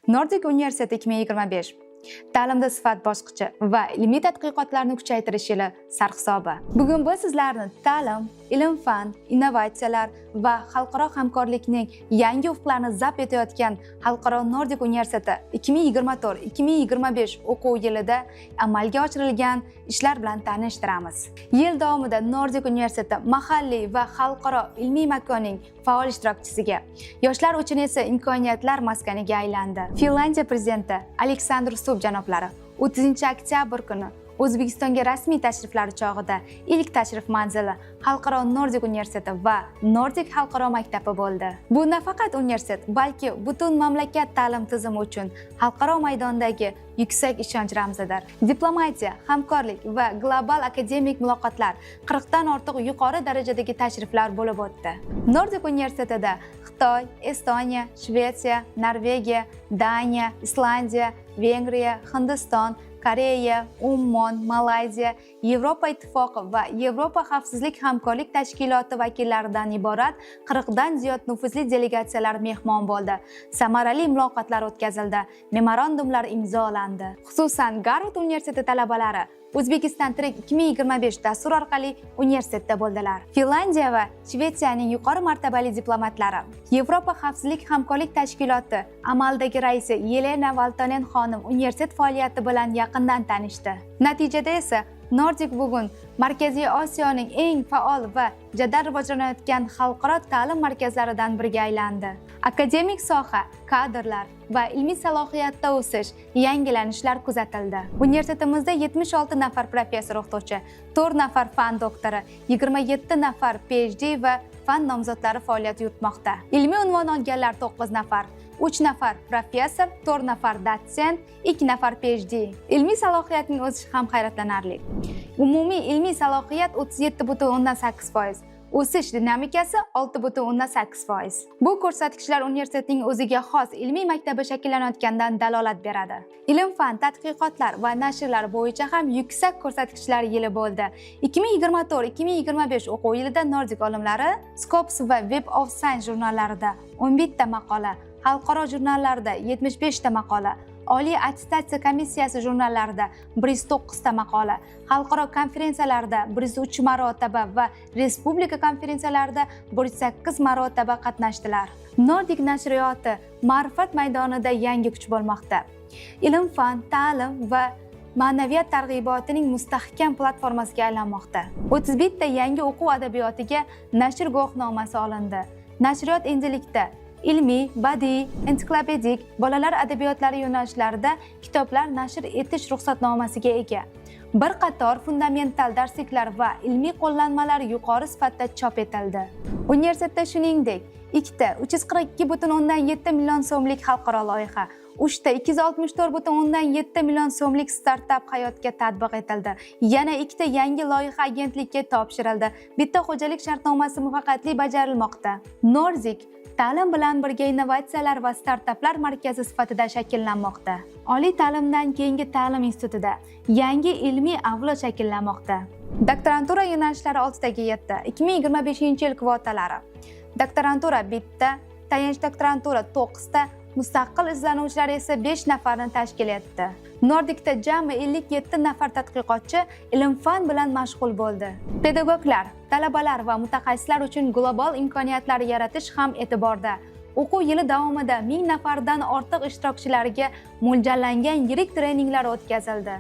Nordic University 2025 ta'limda sifat bosqichi va ilmiy tadqiqotlarni kuchaytirish yili sarhisobi. Bugun biz sizlarni ta'lim, ilm-fan, innovatsiyalar va xalqaro hamkorlikning yangi ufqlarini zabt etayotgan Xalqaro Nordic University 2024-2025 o'quv yilida amalga oshirilgan ishlar bilan tanishtiramiz. Yil davomida Nordic University mahalliy va xalqaro ilmiy makonning faol ishtirokchisiga, yoshlar uchun esa imkoniyatlar maskaniga aylandi. Finlandiya prezidenti Aleksandr Stubb janoblari 30-oktyabr kuni O'zbekistonga rasmiy tashriflari chog'ida ilk tashrif manzili Xalqaro Nordic University va Nordic xalqaro maktabi bo'ldi. Bu nafaqat universitet, balki butun mamlakat ta'lim tizimi uchun xalqaro maydondagi yuksak ishonch ramzidir. Diplomatiya, hamkorlik va global akademik muloqotlar 40 dan ortiq yuqori darajadagi tashriflar bo'lib o'tdi. Nordic Universitetida Xitoy, Estoniya, Shvetsiya, Norvegiya, Daniya, Islandiya, Vengriya, Hindiston, Koreya, Ummon, Malayziya, Yevropa Ittifoqi va Yevropa xavfsizlik hamkorlik tashkiloti vakillaridan iborat 40 dan ziyod nufuzli delegatsiyalar mehmon bo'ldi. Samarali muloqotlar o'tkazildi, memorandumlar imzolandi. Xususan, Garvard universiteti talabalari O'zbekiston Trek 2025 dastur orqali universitetda bo'ldilar. Finlandiya va Shvetsiyaning yuqori martabali diplomatlari Yevropa xavfsizlik hamkorlik tashkiloti amaldagi raisi Yelena Valtonen xonim universitet faoliyati bilan yaqindan tanishdi. Natijada esa Nordic bugun Markaziy Osiyoning eng faol va jadal rivojlanayotgan xalqaro ta'lim markazlaridan biriga aylandi. Akademik soha, kadrlar va ilmiy salohiyatda o'sish, yangilanishlar kuzatildi. Universitetimizda 76 nafar professor o'qituvchi, 4 nafar fan doktori, 27 nafar PhD va fan nomzodlari faoliyat yuritmoqda. Ilmiy unvon olganlar 9 nafar, 3 nafar professor, 4 nafar dotsent, 2 nafar PhD. Ilmiy salohiyatning o'sishi ham hayratlanarli. Umumiy ilmiy salohiyat 37,8%. O'sish dinamikasi 6,8%. Bu ko'rsatkichlar universitetning o'ziga xos ilmiy maktabi shakllanayotganidan dalolat beradi. Ilm-fan, tadqiqotlar va nashrlar bo'yicha ham yuksak ko'rsatkichlar yili bo'ldi. 2024-2025 o'quv yilida Nordic olimlari Scopus va Web of Science jurnallarida 11 ta maqola, xalqaro jurnallarda 75 ta maqola, Oliy attestatsiya komissiyasi jurnallarida 109 ta maqola, xalqaro konferensiyalarda 103 marotaba va respublika konferensiyalarida 108 marotaba qatnashdilar. Nordic nashriyoti ma'rifat maydonida yangi kuch bo'lmoqda. Ilm-fan, ta'lim va ma'naviyat targ'ibotining mustahkam platformasiga aylanmoqda. 31 ta yangi o'quv adabiyotiga nashr guvohnomasi olindi. Nashriyot endilikda ilmiy, badiiy, ensiklopedik, bolalar adabiyotlari yo'nalishlarida kitoblar nashr etish ruxsatnomasiga ega. Bir qator fundamental darsliklar va ilmiy qo'llanmalar yuqori sifatda chop etildi. Universitetda shuningdek, 2 ta 342,7 million so'mlik xalqaro loyiha, 3 ta 264,7 million so'mlik startap hayotga tatbiq etildi. Yana 2 ta yangi loyiha agentlikka topshirildi. Bitta xo'jalik shartnomasi muvaffaqiyatli bajarilmoqda. Nordic ta'lim bilan birga innovatsiyalar va startaplar markazi sifatida shakllanmoqda. Oliy ta'limdan keyingi ta'lim institutida yangi ilmiy avlod shakllanmoqda. Doktorantura yo'nalishlari 6 taga yetdi. 2025-yil kvotalari. Doktorantura bitta, tayanch doktorantura 9 ta, mustaqil izlanuvchilar esa 5 nafarni tashkil etdi. Nordicda jami 57 nafar tadqiqotchi ilm-fan bilan mashg'ul bo'ldi. Pedagoglar, talabalar va mutaxassislar uchun global imkoniyatlar yaratish ham e'tiborda. O'quv yili davomida 1000 nafardan ortiq ishtirokchilarga mo'ljallangan yirik treninglar o'tkazildi.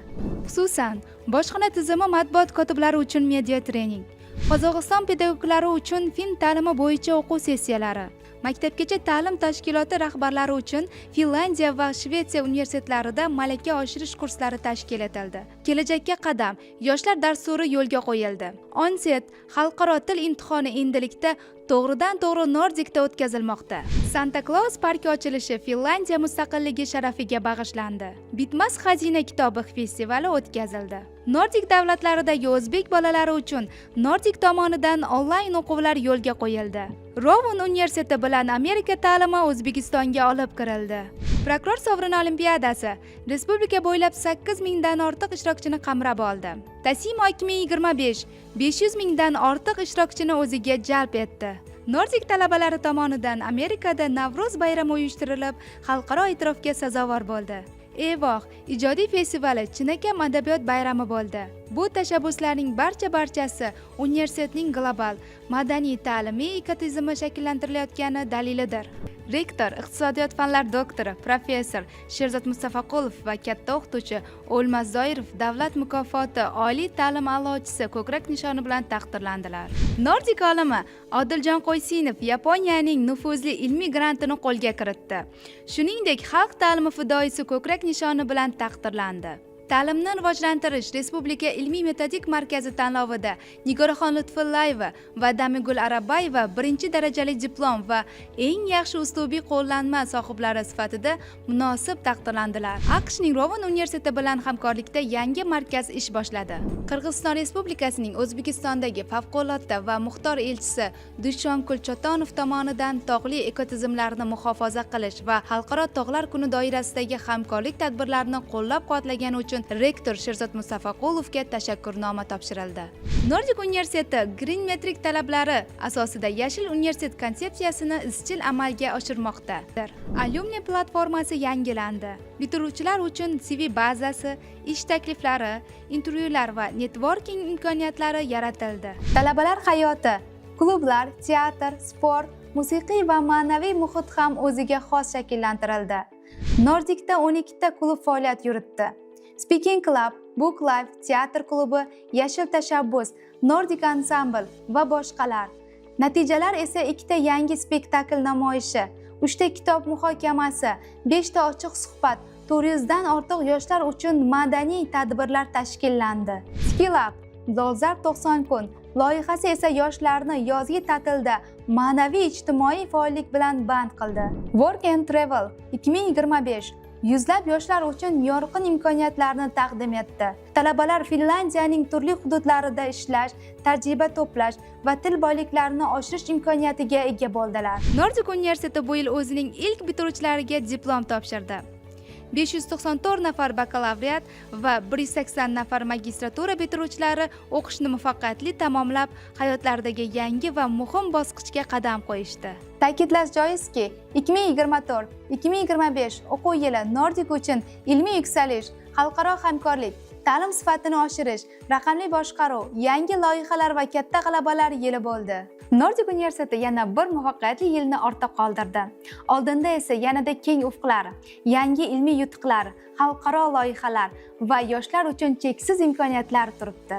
Xususan, bojxona tizimi matbuot kotiblari uchun media trening, Qozog'iston pedagoglari uchun fin ta'limi bo'yicha o'quv sessiyalari, Maktabgacha ta'lim tashkiloti rahbarlari uchun Finlandiya va Shvetsiya universitetlarida malaka oshirish kurslari tashkil etildi. Kelajakka qadam yoshlar dasturi yo'lga qo'yildi. Onset xalqaro til imtihoni endilikda to'g'ridan-to'g'ri Nordicda o'tkazilmoqda. Santa Claus parki ochilishi Finlandiya mustaqilligi sharafiga bag'ishlandi. Bitmas xazina kitobi festivali o'tkazildi. Nordic davlatlaridagi o'zbek bolalari uchun Nordic tomonidan onlayn o'quvlar yo'lga qo'yildi. Rowan universiteti bilan Amerika ta'limi O'zbekistonga olib kirildi. Prokuror sovrini olimpiadasi respublika bo'ylab 8000 dan ortiq ishtirokchini qamrab oldi. Tasimo 2025 500 mingdan ortiq ishtirokchini o'ziga jalb etdi. Nordik talabalari tomonidan Amerikada Navro'z bayrami uyushtirilib, xalqaro e'tirofga sazovor bo'ldi. Evoh ijodiy festivali Chinakam adabiyot bayrami bo'ldi. Bu tashabbuslarning barchasi universitetning global, madaniy, ta'limiy ekotizimi shakllantirilayotgani dalilidir. Rektor, iqtisodiyot fanlar doktori, professor Sherzod Mustafaqulov va katta o'qituvchi O'lmas Zoirov davlat mukofoti oliy ta'lim a'lochisi ko'krak nishoni bilan taqdirlandilar. Nordik olimi Odiljon Qo'ysinov Yaponiyaning nufuzli ilmiy grantini qo'lga kiritdi. Shuningdek, xalq ta'limi fidoyisi ko'krak nishoni bilan taqdirlandi. Ta'limni rivojlantirish Respublika ilmiy metodik markazi tanlovida Nigoraxon Lutfullayeva va Damigul Arabayeva birinchi darajali diplom va eng yaxshi uslubiy qo'llanma sohiblari sifatida munosib taqdirlandilar. AQShning Rovon universiteti bilan hamkorlikda yangi markaz ish boshladi. Qirg'iziston Respublikasining O'zbekistondagi favqulodda va muxtor elchisi Dushon Kulchotonov tomonidan tog'li ekotizimlarni muhofaza qilish va Xalqaro tog'lar kuni doirasidagi hamkorlik tadbirlarini qo'llab-quvvatlagani uchun rektor Sherzod Mustafaqulovga tashakkurnoma topshirildi. Nordik universiteti Green Metric talablari asosida Yashil universitet konsepsiyasini izchil amalga oshirmoqda. Alumni platformasi yangilandi. Bitiruvchilar uchun CV bazasi, ish takliflari, intervyular va networking imkoniyatlari yaratildi. Talabalar hayoti, klublar, teatr, sport, musiqiy va ma'naviy muhit ham o'ziga xos shakllantirildi. Nordikda 12 ta klub faoliyat yuritdi. Speaking Club, Book Life, teatr klubi, Yashil tashabbus, Nordic Ensemble va boshqalar. Natijalar esa 2 ta yangi spektakl namoyishi, 3 ta kitob muhokamasi, 5 ta ochiq suhbat, 400 dan ortiq yoshlar uchun madaniy tadbirlar tashkillandi. Skill Up, Dolzarb 90 kun loyihasi esa yoshlarni yozgi ta'tilda ma'naviy ijtimoiy faollik bilan band qildi. Work and Travel 2025 yuzlab yoshlar uchun yorqin imkoniyatlarni taqdim etdi. Talabalar Finlandiyaning turli hududlarida ishlash, tajriba to'plash va til boyliklarini oshirish imkoniyatiga ega bo'ldilar. Nordik universiteti bu yil o'zining ilk bitiruvchilariga diplom topshirdi. 594 nafar bakalavriat va 180 nafar magistratura bitiruvchilari o'qishni muvaffaqiyatli tamomlab, hayotlaridagi yangi va muhim bosqichga qadam qo'yishdi. Ta'kidlash joizki, 2024-2025 o'quv yili Nordik uchun ilmiy yuksalish, xalqaro hamkorlik, ta'lim sifatini oshirish, raqamli boshqaruv, yangi loyihalar va katta g'alabalar yili bo'ldi. Nordik universiteti yana bir muvaffaqiyatli yilni ortda qoldirdi. Oldinda esa yanada keng ufqlar, yangi ilmiy yutuqlar, xalqaro loyihalar va yoshlar uchun cheksiz imkoniyatlar turibdi.